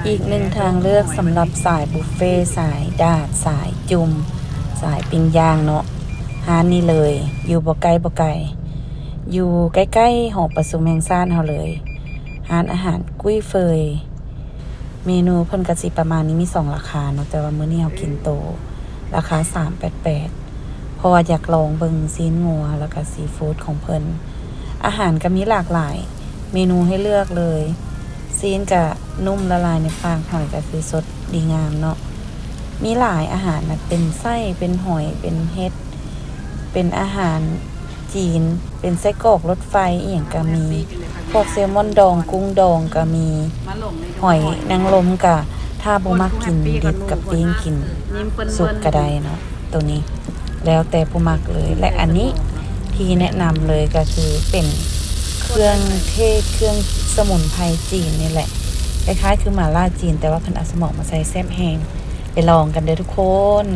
อีกหนึ่งทางเลือกสำหรับสายบุฟเฟ่สายดาดสายจุ่มสายปิ้งย่างเนาะร้านนี้เลยอยู่บ่ไกลอยู่ใกล้ๆหอประชุมแห่งชาติเฮาเลยร้านอาหารกุ้ยเฟยเมนูเพิ่นก็สิประมาณนี้มี2ราคาเนาะแต่ว่ามื้อนี้เฮากินโตราคา388เพราะว่าอยากลองเบิ่งซีนงัวแล้วก็ซีฟู้ดของเพิ่นอาหารก็มีหลากหลายเมนูให้เลือกเลยซีนก็นุ่มละลายในปากหอยก็คือสดดีงามเนาะมีหลายอาหารนะเป็นไส้เป็นหอยเป็นเห็ดเป็นอาหารจีนเป็นไส้กรอกรถไฟอีหยังก็มีพวกแซลมอนดองกุ้งดองก็มีหอยนางรมก็ถ้าบ่มักกินดิบกับปิ้งกินสุกก็ได้เนาะตัวนี้แล้วแต่ผู้มักเลยและอันนี้ที่แนะนำเลยก็คือเป็นเครื่องเทศเครื่องสมุนไพรจีนนี่แหละคล้ายๆคือหม่าล่าจีนแต่ว่าเพิ่นเอาสมองมาใส่แซ่บแฮงไปลองกันเด้อทุกคน